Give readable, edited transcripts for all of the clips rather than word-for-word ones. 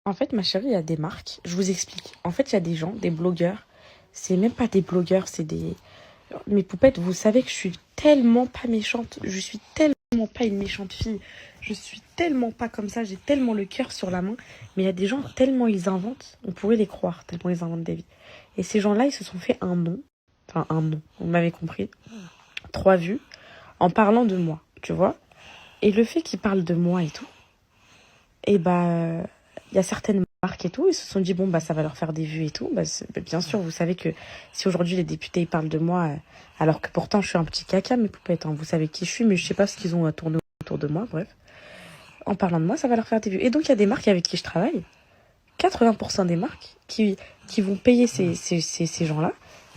En fait, ma chérie, il y a des marques. Je vous explique. En fait, il y a des gens, des blogueurs. C'est même pas des blogueurs, c'est des... Mes poupettes, vous savez que je suis tellement pas méchante. Je suis tellement pas une méchante fille. Je suis tellement pas comme ça. J'ai tellement le cœur sur la main. Mais il y a des gens, tellement ils inventent. On pourrait les croire, tellement ils inventent des vies. Et ces gens-là, ils se sont fait un nom. Enfin, un nom. Vous m'avez compris. 3 vues. En parlant de moi, tu vois. Et le fait qu'ils parlent de moi et tout. Et bah, il y a certaines marques et tout, ils se sont dit, bon, bah, ça va leur faire des vues et tout. Bah, bien sûr, vous savez que si aujourd'hui les députés ils parlent de moi, alors que pourtant je suis un petit caca, mes poupettes, hein, vous savez qui je suis, mais je sais pas ce qu'ils ont à tourner autour de moi, bref. En parlant de moi, ça va leur faire des vues. Et donc, il y a des marques avec qui je travaille, 80% des marques qui vont payer ces gens-là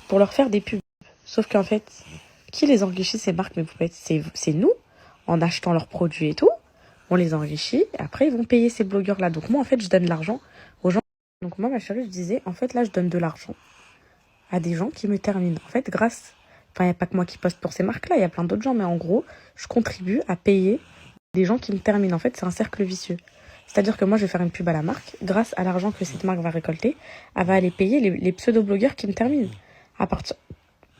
pour leur faire des pubs. Sauf qu'en fait, qui les enrichit, ces marques, mes poupettes? C'est nous, en achetant leurs produits et tout. On les enrichit, et après, ils vont payer ces blogueurs-là. Donc moi, en fait, je donne l'argent aux gens. Donc moi, ma chérie, je disais, en fait, là, je donne de l'argent à des gens qui me terminent. En fait, grâce... Enfin, il n'y a pas que moi qui poste pour ces marques-là, il y a plein d'autres gens, mais en gros, je contribue à payer des gens qui me terminent. En fait, c'est un cercle vicieux. C'est-à-dire que moi, je vais faire une pub à la marque. Grâce à l'argent que cette marque va récolter, elle va aller payer les pseudo-blogueurs qui me terminent. À partir,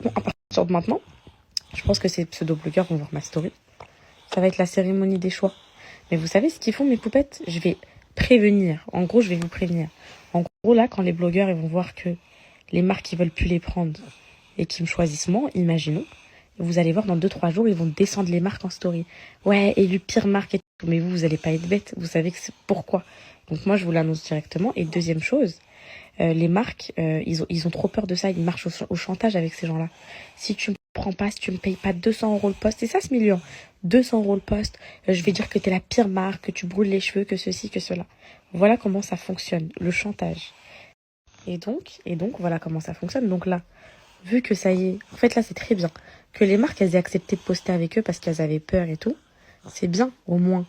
à partir de maintenant, je pense que ces pseudo-blogueurs vont voir ma story. Ça va être la cérémonie des choix. Mais vous savez ce qu'ils font, mes poupettes? Je vais prévenir. En gros, je vais vous prévenir. En gros, là, quand les blogueurs ils vont voir que les marques ils veulent plus les prendre et qu'ils me choisissent moi, imaginons, vous allez voir dans 2-3 jours, ils vont descendre les marques en story. Ouais, élu pire marque et tout. Mais vous allez pas être bête. Vous savez que c'est pourquoi. Donc moi, je vous l'annonce directement. Et deuxième chose, les marques, ils ont trop peur de ça. Ils marchent au chantage avec ces gens-là. Si tu me prends pas, si tu me payes pas 200 euros le poste, c'est ça ce million. 200 euros le poste, je vais dire que t'es la pire marque, que tu brûles les cheveux, que ceci, que cela. Voilà comment ça fonctionne, le chantage. Et donc, voilà comment ça fonctionne. Donc là, vu que ça y est, en fait là c'est très bien que les marques elles aient accepté de poster avec eux parce qu'elles avaient peur et tout. C'est bien au moins.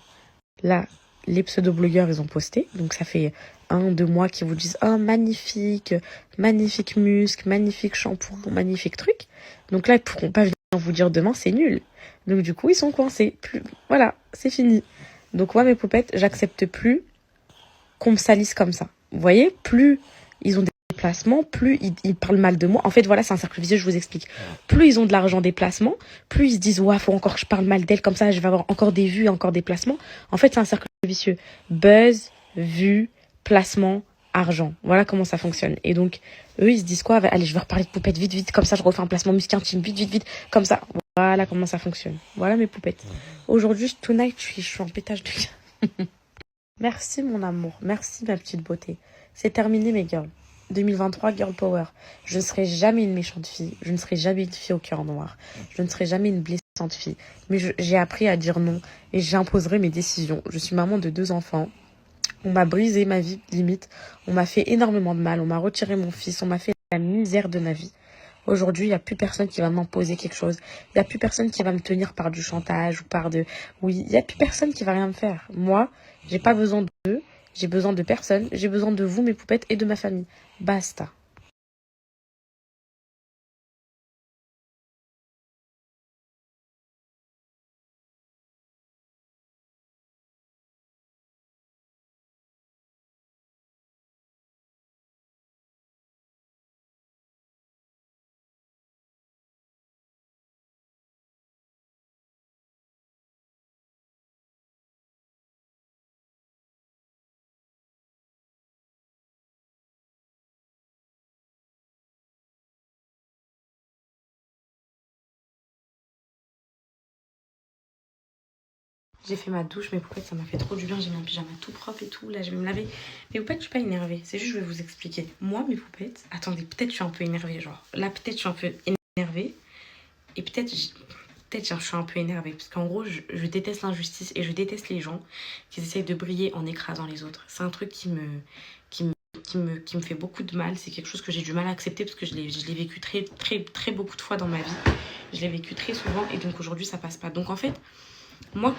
Là, les pseudo-blogueurs, ils ont posté. Donc, ça fait 1-2 mois qu'ils vous disent oh, magnifique, magnifique muscle, magnifique shampoing, magnifique truc. Donc là, ils pourront pas venir vous dire demain, c'est nul. Donc, du coup, ils sont coincés. Plus... Voilà, c'est fini. Donc, moi, mes poupettes, j'accepte plus qu'on me salisse comme ça. Vous voyez, plus ils ont des placements, plus ils parlent mal de moi. En fait, voilà, c'est un cercle vicieux, je vous explique. Plus ils ont de l'argent des placements, plus ils se disent, ouais, faut encore que je parle mal d'elle, comme ça, je vais avoir encore des vues et encore des placements. En fait, c'est un cercle vicieux. Buzz, vues, placements, argent. Voilà comment ça fonctionne. Et donc, eux, ils se disent quoi? Allez, je vais reparler de poupettes vite, vite, comme ça, je refais un placement muscle intime, vite, vite, vite, comme ça. Voilà comment ça fonctionne. Voilà mes poupettes. Aujourd'hui, tonight, je suis en pétage de cœur. Merci mon amour, merci ma petite beauté. C'est terminé mes girls. 2023 Girl Power. Je ne serai jamais une méchante fille. Je ne serai jamais une fille au cœur noir. Je ne serai jamais une blessante fille. Mais j'ai appris à dire non et j'imposerai mes décisions. Je suis maman de 2 enfants. On m'a brisé ma vie limite. On m'a fait énormément de mal. On m'a retiré mon fils. On m'a fait la misère de ma vie. Aujourd'hui, il n'y a plus personne qui va m'imposer quelque chose. Il n'y a plus personne qui va me tenir par du chantage ou par de... Oui, il n'y a plus personne qui va rien me faire. Moi, j'ai pas besoin d'eux, j'ai besoin de personne, j'ai besoin de vous, mes poupettes, et de ma famille. Basta. J'ai fait ma douche, mes poupettes, ça m'a fait trop du bien. J'ai mis un pyjama tout propre et tout. Là, je vais me laver. Mes poupettes, je suis pas énervée. C'est juste, je vais vous expliquer. Moi, mes poupettes, attendez, peut-être je suis un peu énervée. Genre, là, peut-être je suis un peu énervée. Et peut-être je suis un peu énervée. Parce qu'en gros, je déteste l'injustice et je déteste les gens qui essayent de briller en écrasant les autres. C'est un truc qui me, qui me fait beaucoup de mal. C'est quelque chose que j'ai du mal à accepter parce que je l'ai vécu très, très, très beaucoup de fois dans ma vie. Je l'ai vécu très souvent et donc aujourd'hui, ça passe pas. Donc en fait, moi,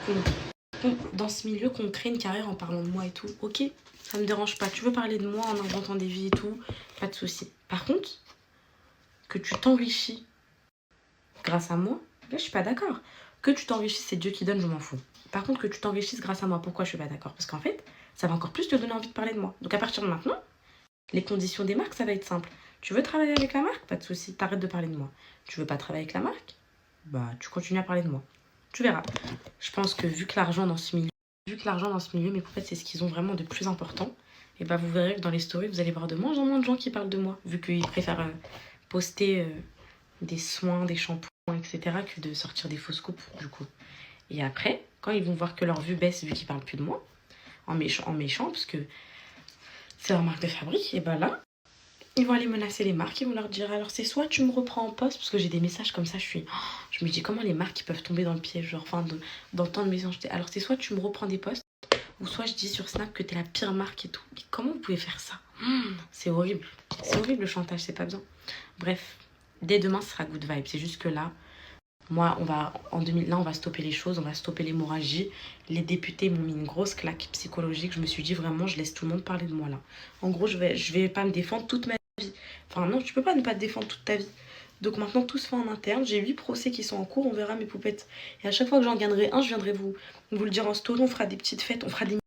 dans ce milieu, qu'on crée une carrière en parlant de moi et tout, ok, ça me dérange pas. Tu veux parler de moi en inventant des vies et tout, pas de souci. Par contre, que tu t'enrichis grâce à moi, là, je suis pas d'accord. Que tu t'enrichisses, c'est Dieu qui donne, je m'en fous. Par contre, que tu t'enrichisses grâce à moi, pourquoi je suis pas d'accord? Parce qu'en fait, ça va encore plus te donner envie de parler de moi. Donc à partir de maintenant, les conditions des marques, ça va être simple. Tu veux travailler avec la marque? Pas de souci, t'arrêtes de parler de moi. Tu veux pas travailler avec la marque? Bah, tu continues à parler de moi. Tu verras. Je pense que vu que l'argent dans ce milieu, mes poupettes, c'est ce qu'ils ont vraiment de plus important. Et bah, vous verrez que dans les stories, vous allez voir de moins en moins de gens qui parlent de moi, vu qu'ils préfèrent poster des soins, des shampoings, etc., que de sortir des fausses coupes, du coup. Et après, quand ils vont voir que leur vue baisse, vu qu'ils parlent plus de moi, en méchant, parce que c'est leur marque de fabrique, et bah là, ils vont aller menacer les marques, ils vont leur dire alors c'est soit tu me reprends en poste, parce que j'ai des messages comme ça, je me dis comment les marques ils peuvent tomber dans le piège, genre, enfin, d'entendre mes messages. Alors c'est soit tu me reprends des postes, ou soit je dis sur Snap que t'es la pire marque et tout. Mais comment vous pouvez faire ça? C'est horrible. C'est horrible le chantage, c'est pas bien. Bref, dès demain, ce sera good vibe. C'est juste que là, moi, on va stopper les choses, on va stopper l'hémorragie. Les députés m'ont mis une grosse claque psychologique. Je me suis dit vraiment, je laisse tout le monde parler de moi là. En gros, je vais pas me défendre toute ma vie. Enfin non, tu peux pas ne pas te défendre toute ta vie. Donc maintenant, tout se fait en interne. J'ai 8 procès qui sont en cours, on verra mes poupettes. Et à chaque fois que j'en gagnerai un, je viendrai vous le dire en story. On fera des petites fêtes, on fera des